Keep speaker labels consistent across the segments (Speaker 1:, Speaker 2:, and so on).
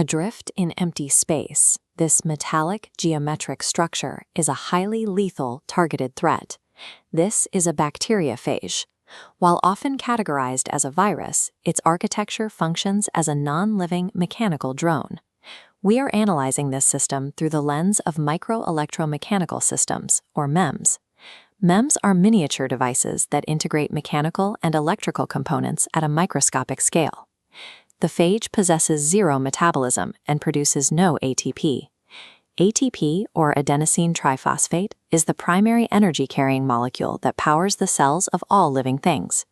Speaker 1: Adrift in empty space, this metallic geometric structure is a highly lethal targeted threat. This is a bacteriophage. While often categorized as a virus, its architecture functions as a non-living mechanical drone. We are analyzing this system through the lens of microelectromechanical systems, or MEMS. MEMS are miniature devices that integrate mechanical and electrical components at a microscopic scale. The phage possesses zero metabolism and produces no ATP. ATP, or adenosine triphosphate, is the primary energy-carrying molecule that powers the cells of all living things.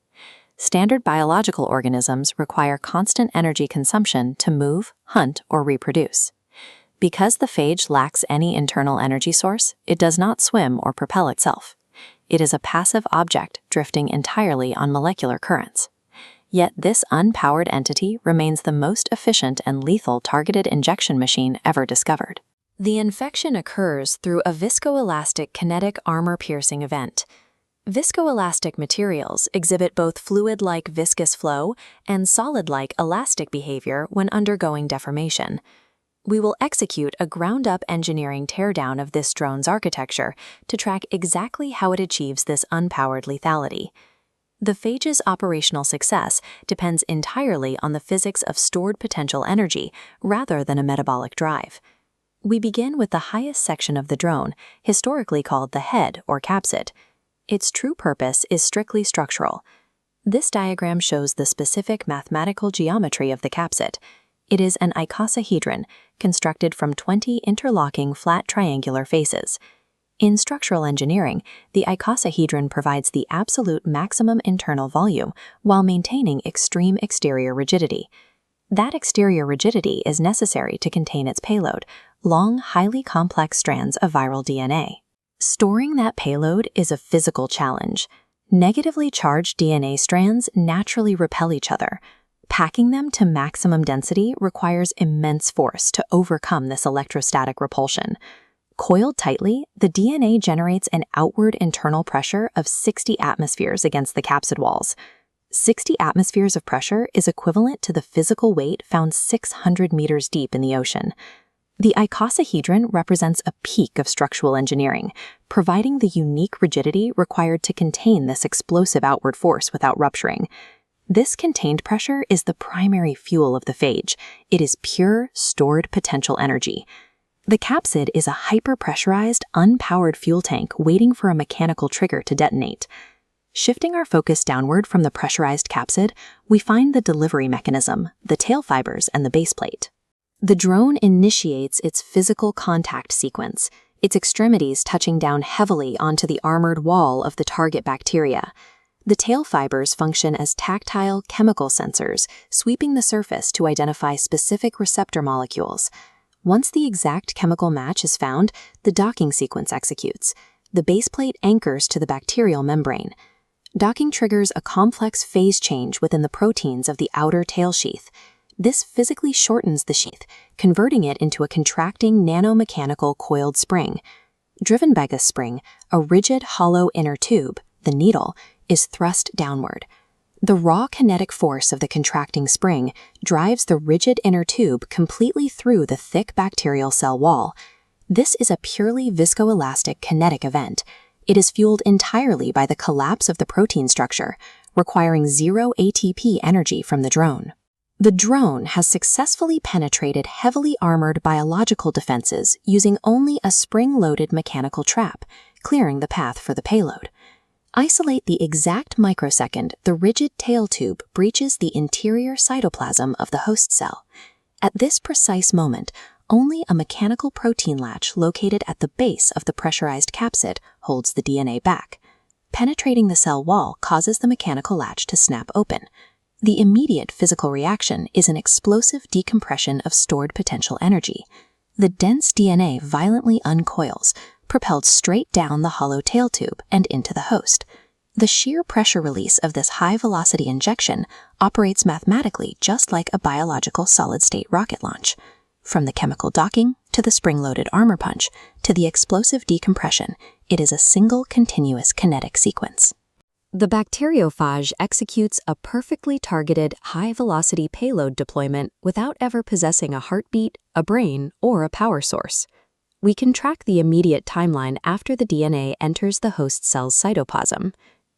Speaker 1: Standard biological organisms require constant energy consumption to move, hunt, or reproduce. Because the phage lacks any internal energy source, it does not swim or propel itself. It is a passive object drifting entirely on molecular currents. Yet this unpowered entity remains the most efficient and lethal targeted injection machine ever discovered. The infection occurs through a viscoelastic kinetic armor-piercing event. Viscoelastic materials exhibit both fluid-like viscous flow and solid-like elastic behavior when undergoing deformation. We will execute a ground-up engineering teardown of this drone's architecture to track exactly how it achieves this unpowered lethality. The phage's operational success depends entirely on the physics of stored potential energy rather than a metabolic drive. We begin with the highest section of the drone, historically called the head or capsid. Its true purpose is strictly structural. This diagram shows the specific mathematical geometry of the capsid. It is an icosahedron constructed from 20 interlocking flat triangular faces. In structural engineering, the icosahedron provides the absolute maximum internal volume while maintaining extreme exterior rigidity. That exterior rigidity is necessary to contain its payload, long, highly complex strands of viral DNA. Storing that payload is a physical challenge. Negatively charged DNA strands naturally repel each other. Packing them to maximum density requires immense force to overcome this electrostatic repulsion. Coiled tightly, the DNA generates an outward internal pressure of 60 atmospheres against the capsid walls. 60 atmospheres of pressure is equivalent to the physical weight found 600 meters deep in the ocean. The icosahedron represents a peak of structural engineering, providing the unique rigidity required to contain this explosive outward force without rupturing. This contained pressure is the primary fuel of the phage. It is pure, stored potential energy. The capsid is a hyper-pressurized, unpowered fuel tank waiting for a mechanical trigger to detonate. Shifting our focus downward from the pressurized capsid, we find the delivery mechanism, the tail fibers, and the base plate. The drone initiates its physical contact sequence, its extremities touching down heavily onto the armored wall of the target bacteria. The tail fibers function as tactile chemical sensors, sweeping the surface to identify specific receptor molecules. Once the exact chemical match is found, the docking sequence executes. The base plate anchors to the bacterial membrane. Docking triggers a complex phase change within the proteins of the outer tail sheath. This physically shortens the sheath, converting it into a contracting nanomechanical coiled spring. Driven by this spring, a rigid hollow inner tube, the needle, is thrust downward. The raw kinetic force of the contracting spring drives the rigid inner tube completely through the thick bacterial cell wall. This is a purely viscoelastic kinetic event. It is fueled entirely by the collapse of the protein structure, requiring zero ATP energy from the drone. The drone has successfully penetrated heavily armored biological defenses using only a spring-loaded mechanical trap, clearing the path for the payload. Isolate the exact microsecond the rigid tail tube breaches the interior cytoplasm of the host cell. At this precise moment, only a mechanical protein latch located at the base of the pressurized capsid holds the DNA back. Penetrating the cell wall causes the mechanical latch to snap open. The immediate physical reaction is an explosive decompression of stored potential energy. The dense DNA violently uncoils, propelled straight down the hollow tail tube and into the host. The sheer pressure release of this high-velocity injection operates mathematically just like a biological solid-state rocket launch. From the chemical docking, to the spring-loaded armor punch, to the explosive decompression, it is a single continuous kinetic sequence. The bacteriophage executes a perfectly targeted, high-velocity payload deployment without ever possessing a heartbeat, a brain, or a power source. We can track the immediate timeline after the DNA enters the host cell's cytoplasm.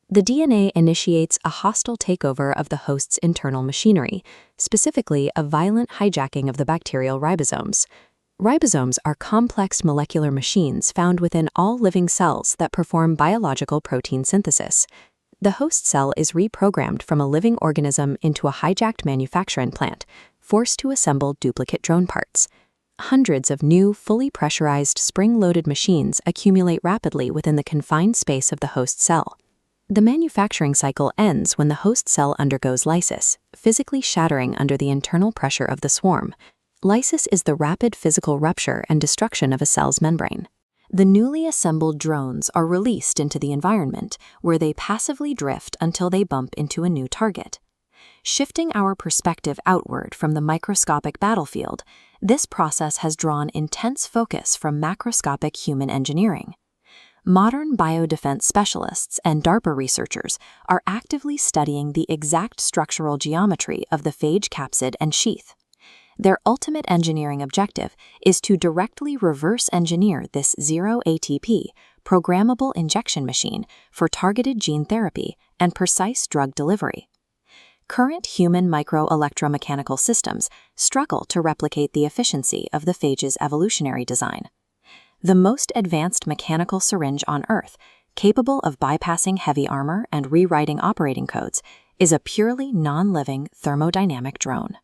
Speaker 1: The DNA initiates a hostile takeover of the host's internal machinery, specifically a violent hijacking of the bacterial ribosomes. Ribosomes are complex molecular machines found within all living cells that perform biological protein synthesis. The host cell is reprogrammed from a living organism into a hijacked manufacturing plant, forced to assemble duplicate drone parts. Hundreds of new, fully pressurized, spring-loaded machines accumulate rapidly within the confined space of the host cell. The manufacturing cycle ends when the host cell undergoes lysis, physically shattering under the internal pressure of the swarm. Lysis is the rapid physical rupture and destruction of a cell's membrane. The newly assembled drones are released into the environment, where they passively drift until they bump into a new target. Shifting our perspective outward from the microscopic battlefield, this process has drawn intense focus from macroscopic human engineering. Modern biodefense specialists and DARPA researchers are actively studying the exact structural geometry of the phage capsid and sheath. Their ultimate engineering objective is to directly reverse engineer this zero ATP, programmable injection machine for targeted gene therapy and precise drug delivery. Current human microelectromechanical systems struggle to replicate the efficiency of the phage's evolutionary design. The most advanced mechanical syringe on Earth, capable of bypassing heavy armor and rewriting operating codes, is a purely non-living thermodynamic drone.